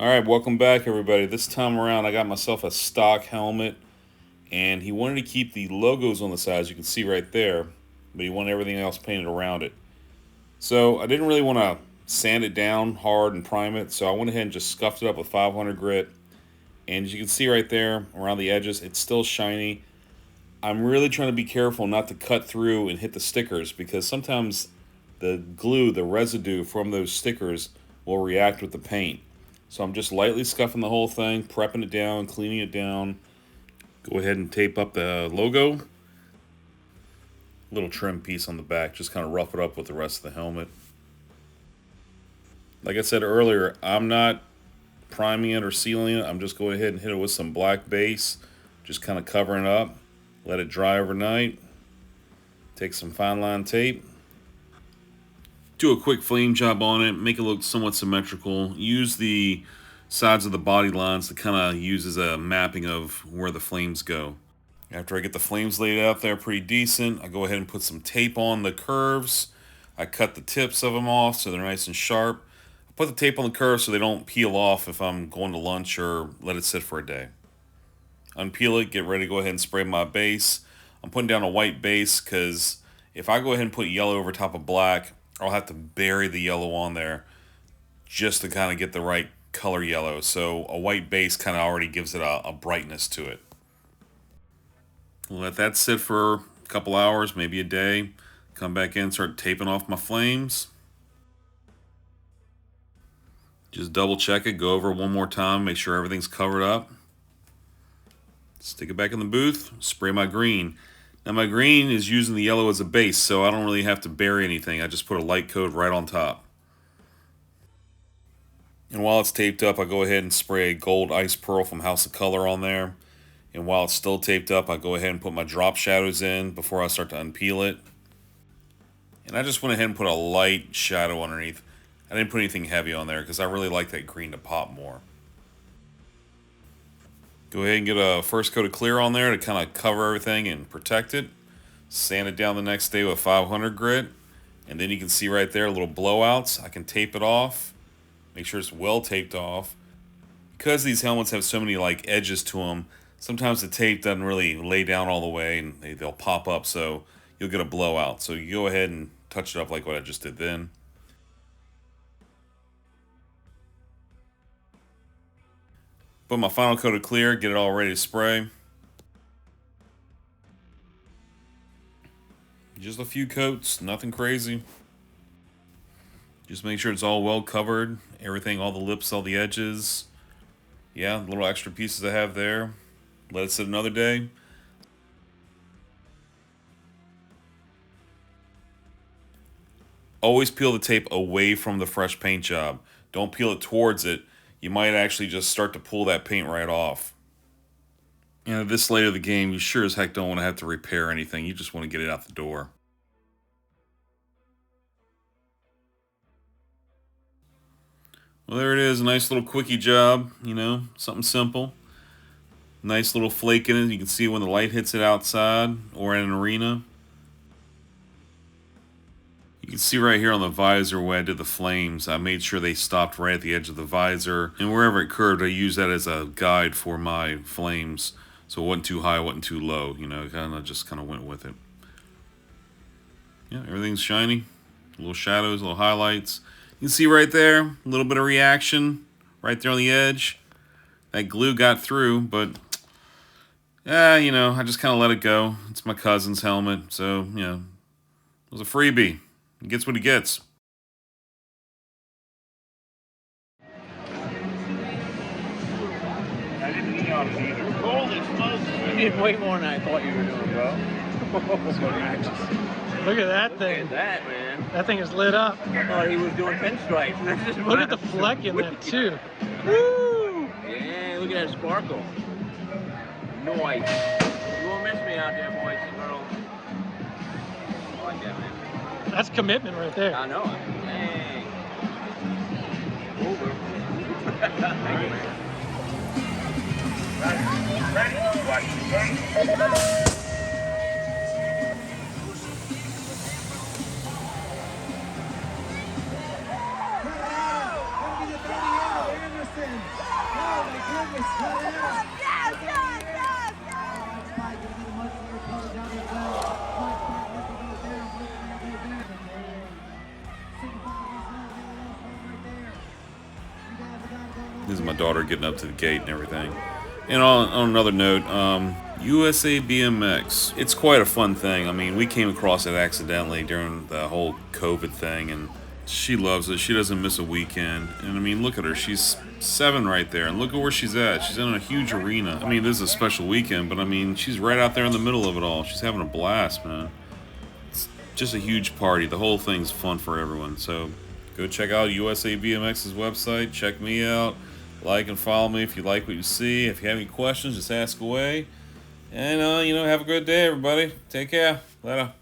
Alright, welcome back everybody. This time around I got myself a stock helmet, and he wanted to keep the logos on the sides, you can see right there, but he wanted everything else painted around it. So I didn't really want to sand it down hard and prime it, so I went ahead and just scuffed it up with 500 grit. And as you can see right there around the edges, it's still shiny. I'm really trying to be careful not to cut through and hit the stickers, because sometimes the glue, the residue from those stickers will react with the paint. So I'm just lightly scuffing the whole thing, prepping it down, cleaning it down. Go ahead and tape up the logo. Little trim piece on the back, just kind of rough it up with the rest of the helmet. Like I said earlier, I'm not priming it or sealing it. I'm just going ahead and hit it with some black base, just kind of covering it up. Let it dry overnight. Take some fine line tape. Do a quick flame job on it, make it look somewhat symmetrical. Use the sides of the body lines to kind of use as a mapping of where the flames go. After I get the flames laid out there pretty decent, I go ahead and put some tape on the curves. I cut the tips of them off so they're nice and sharp. I put the tape on the curves so they don't peel off if I'm going to lunch or let it sit for a day. Unpeel it, get ready to go ahead and spray my base. I'm putting down a white base because if I go ahead and put yellow over top of black, I'll have to bury the yellow on there just to kind of get the right color yellow. So a white base kind of already gives it a brightness to it. Let that sit for a couple hours, maybe a day. Come back in, start taping off my flames. Just double check it, go over it one more time, make sure everything's covered up. Stick it back in the booth, spray my green. Now my green is using the yellow as a base, so I don't really have to bury anything. I just put a light coat right on top. And while it's taped up, I go ahead and spray a gold ice pearl from House of Color on there. And while it's still taped up, I go ahead and put my drop shadows in before I start to unpeel it. And I just went ahead and put a light shadow underneath. I didn't put anything heavy on there because I really like that green to pop more. Go ahead and get a first coat of clear on there to kind of cover everything and protect it. Sand it down the next day with 500 grit. And then you can see right there little blowouts. I can tape it off. Make sure it's well taped off. Because these helmets have so many like edges to them, sometimes the tape doesn't really lay down all the way and they'll pop up, so you'll get a blowout. So you go ahead and touch it up like what I just did then. Put my final coat of clear, get it all ready to spray. Just a few coats, nothing crazy. Just make sure it's all well covered, everything, all the lips, all the edges. Yeah, the little extra pieces I have there. Let it sit another day. Always peel the tape away from the fresh paint job. Don't peel it towards it. You might actually just start to pull that paint right off. And at this late of the game, you sure as heck don't want to have to repair anything. You just want to get it out the door. Well, there it is. A nice little quickie job, you know, something simple. Nice little flake in it. You can see when the light hits it outside or in an arena. You can see right here on the visor where I did the flames, I made sure they stopped right at the edge of the visor. And wherever it curved, I used that as a guide for my flames. So it wasn't too high, it wasn't too low. You know, just kind of went with it. Yeah, everything's shiny. Little shadows, little highlights. You can see right there, a little bit of reaction right there on the edge. That glue got through, but you know, I just kind of let it go. It's my cousin's helmet, so, you know, it was a freebie. He gets what he gets. I didn't eat on it either. Holy smokes! You did way more than I thought you were doing, bro. Look at that thing. Look at that, man. That thing is lit up. I thought he was doing pinstripes. Look at the fleck in that too. Woo! Yeah, look at that sparkle. Noise. You won't miss me out there, boys and girls. I like that, man. That's commitment right there. I know. Hey. Over. Thank you, man. Ready? Watch the game. Anderson. This is my daughter getting up to the gate and everything. And on another note, USA BMX. It's quite a fun thing. I mean, we came across it accidentally during the whole COVID thing, and she loves it. She doesn't miss a weekend. And I mean, look at her. She's 7 right there, and look at where she's at. She's in a huge arena. I mean, this is a special weekend, but I mean, she's right out there in the middle of it all. She's having a blast, man. It's just a huge party. The whole thing's fun for everyone. So go check out USA BMX's website. Check me out. Like and follow me if you like what you see. If you have any questions, just ask away. And, have a good day, everybody. Take care. Later.